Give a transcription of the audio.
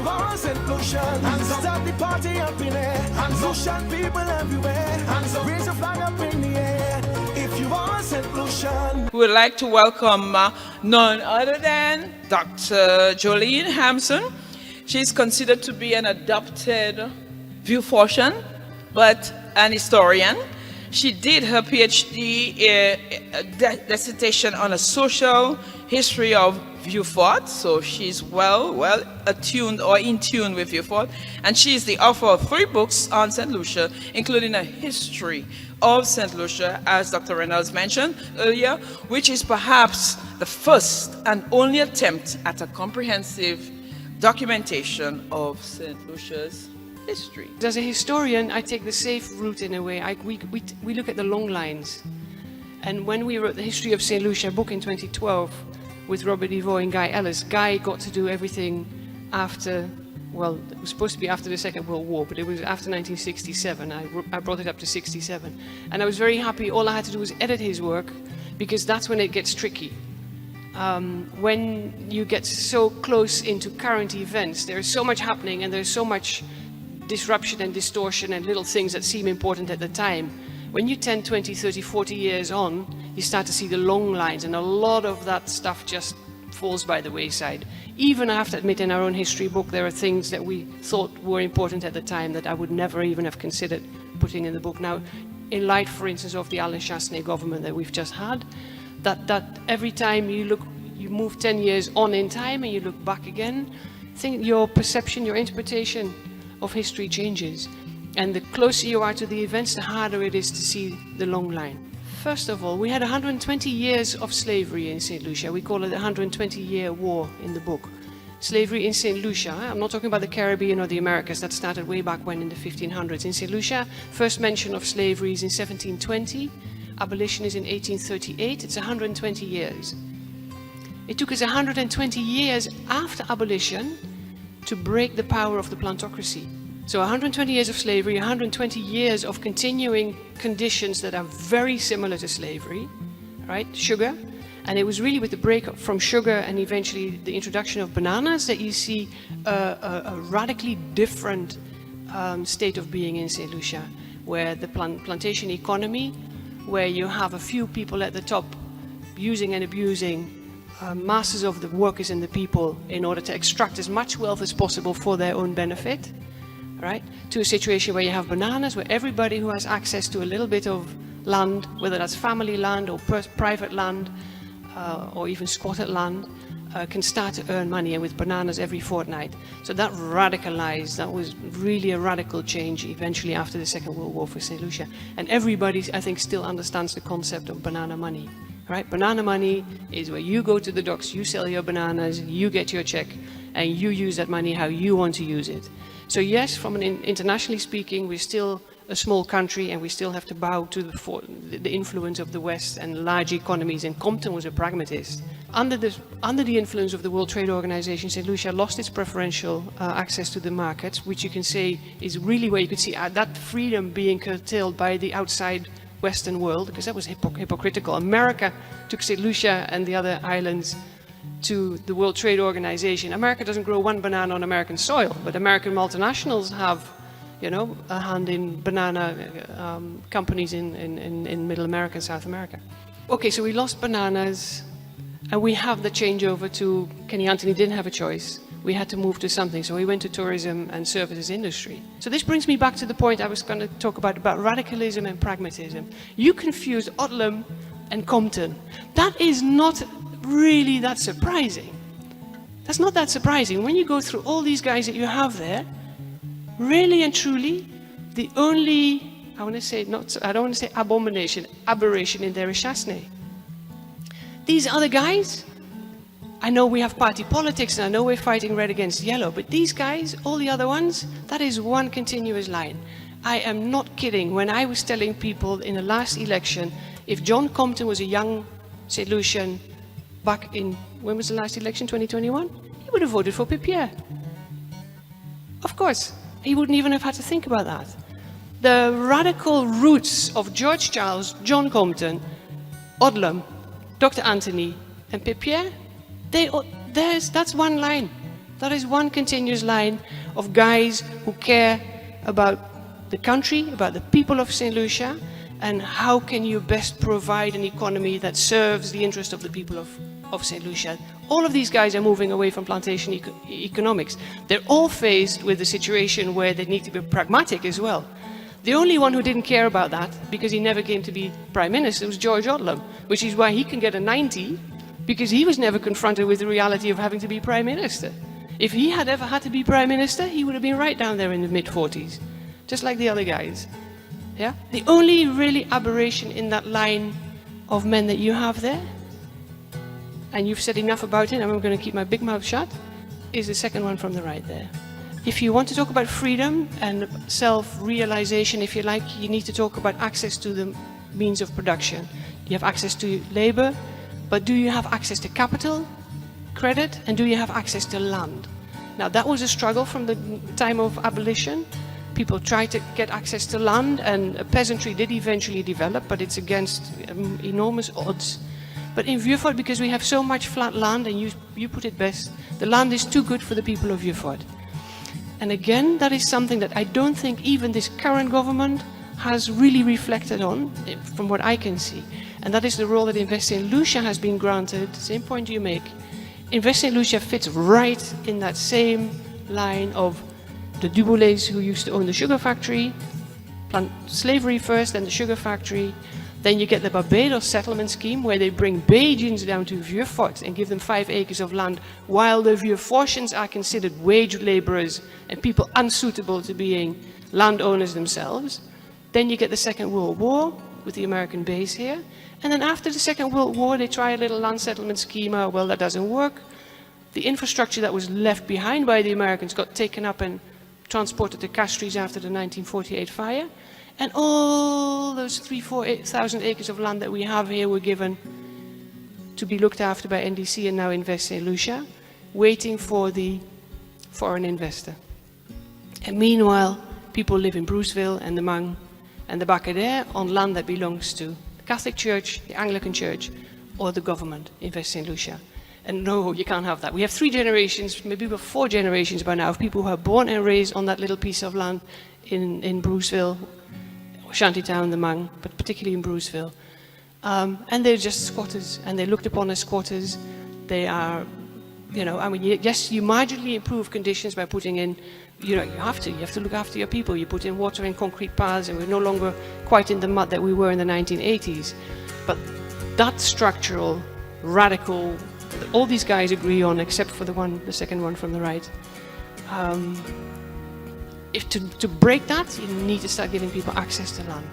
you are St. Lucian, start the party up in air. Lucian people everywhere, raise a flag up in the air. If you are St. Lucian. We would like to welcome none other than Dr. Jolien Harmsen. She's considered to be an adopted Vieux-Fortian, but an historian. She did her PhD dissertation on a social history of Vieux-Fort, so she's well attuned or in tune with Vieux-Fort, and she is the author of 3 books on St. Lucia, including a history of St. Lucia, as Dr. Reynolds mentioned earlier, which is perhaps the first and only attempt at a comprehensive documentation of St. Lucia's history. As a historian, I take the safe route in a way. We look at the long lines. And when we wrote the History of St. Lucia book in 2012 with Robert Devoe and Guy Ellis, Guy got to do everything after, well, it was supposed to be after the Second World War, but it was after 1967. I brought it up to 67. And I was very happy. All I had to do was edit his work, because that's when it gets tricky. When you get so close into current events, there's so much happening and there's so much disruption and distortion and little things that seem important at the time. When you 10, 20, 30, 40 years on, you start to see the long lines, and a lot of that stuff just falls by the wayside. Even I have to admit, in our own history book, there are things that we thought were important at the time that I would never even have considered putting in the book. Now, in light, for instance, of the Alain Chastanet government that we've just had, that every time you move 10 years on in time and you look back again, your perception, your interpretation of history changes. And the closer you are to the events, the harder it is to see the long line. First of all, we had 120 years of slavery in St. Lucia. We call it the 120-year war in the book. Slavery in St. Lucia, I'm not talking about the Caribbean or the Americas, that started way back when in the 1500s. In St. Lucia, first mention of slavery is in 1720, abolition is in 1838, it's 120 years. It took us 120 years after abolition to break the power of the plantocracy. So 120 years of slavery, 120 years of continuing conditions that are very similar to slavery, right? Sugar. And it was really with the break from sugar and eventually the introduction of bananas that you see a radically different state of being in St. Lucia, where the plantation economy, where you have a few people at the top using and abusing masses of the workers and the people in order to extract as much wealth as possible for their own benefit, right? To a situation where you have bananas, where everybody who has access to a little bit of land, whether that's family land or private land or even squatted land, can start to earn money, and with bananas every fortnight. So that radicalized, that was really a radical change eventually after the Second World War for St. Lucia. And everybody, I think, still understands the concept of banana money. Right? Banana money is where you go to the docks, you sell your bananas, you get your check, and you use that money how you want to use it. So yes, from an internationally speaking, we're still a small country and we still have to bow to the influence of the West and large economies, and Compton was a pragmatist. Under the influence of the World Trade Organization, St. Lucia lost its preferential access to the markets, which you can say is really where you could see that freedom being curtailed by the outside Western world, because that was hypocritical. America took St. Lucia and the other islands to the World Trade Organization. America doesn't grow one banana on American soil, but American multinationals have, you know, a hand in banana companies in Middle America and South America. Okay, so we lost bananas, and we have the changeover to Kenny Anthony didn't have a choice. We had to move to something, so we went to tourism and services industry. So this brings me back to the point I was going to talk about radicalism and pragmatism. You confuse Odlum and Compton. That is not really that surprising. That's not that surprising. When you go through all these guys that you have there, really and truly, the only, I don't want to say abomination, aberration in there is Chastanet. These other guys, I know we have party politics and I know we're fighting red against yellow, but these guys, all the other ones, that is one continuous line. I am not kidding when I was telling people in the last election, if John Compton was a young St. Lucian back in, when was the last election, 2021? He would have voted for Pépierre. Of course, he wouldn't even have had to think about that. The radical roots of George Charles, John Compton, Odlum, Dr. Anthony and Pépierre, that's one line. That is one continuous line of guys who care about the country, about the people of St. Lucia, and how can you best provide an economy that serves the interest of the people of St. Lucia. All of these guys are moving away from plantation economics. They're all faced with a situation where they need to be pragmatic as well. The only one who didn't care about that, because he never came to be Prime Minister, was George Odlum, which is why he can get a 90, because he was never confronted with the reality of having to be Prime Minister. If he had ever had to be Prime Minister, he would have been right down there in the mid-40s, just like the other guys. Yeah? The only really aberration in that line of men that you have there, and you've said enough about it, and I'm going to keep my big mouth shut, is the second one from the right there. If you want to talk about freedom and self-realization, if you like, you need to talk about access to the means of production. You have access to labor, but do you have access to capital, credit, and do you have access to land? Now, that was a struggle from the time of abolition. People tried to get access to land, and a peasantry did eventually develop, but it's against enormous odds. But in Vieux-Fort, because we have so much flat land, and you put it best, the land is too good for the people of Vieux-Fort. And again, that is something that I don't think even this current government has really reflected on, from what I can see. And that is the role that Invest St. Lucia has been granted. Same point you make. Invest St. Lucia fits right in that same line of the Duboulets who used to own the sugar factory, slavery first, then the sugar factory. Then you get the Barbados settlement scheme, where they bring Bajans down to Vieux-Fort and give them 5 acres of land, while the Vieux-Fortians are considered wage laborers and people unsuitable to being landowners themselves. Then you get the Second World War with the American base here. And then after the Second World War, they try a little land settlement scheme. Well, that doesn't work. The infrastructure that was left behind by the Americans got taken up and transported to Castries after the 1948 fire. And all those 3,000-4,000 acres of land that we have here were given to be looked after by NDC and now Invest St. Lucia, waiting for the foreign investor. And meanwhile, people live in Bruceville and the Mang and the Bacadère on land that belongs to the Catholic Church, the Anglican Church, or the government, Invest St. Lucia. And no, you can't have that. We have 3 generations, maybe we're 4 generations by now, of people who are born and raised on that little piece of land in Bruceville, Shantytown, the Mang, but particularly in Bruceville. And they're just squatters, and they're looked upon as squatters. They are, I mean, yes, you marginally improve conditions by putting in, you have to look after your people. You put in water and concrete paths, and we're no longer quite in the mud that we were in the 1980s. But that structural, radical, all these guys agree on, except for the second one from the right. If to break that, you need to start giving people access to land.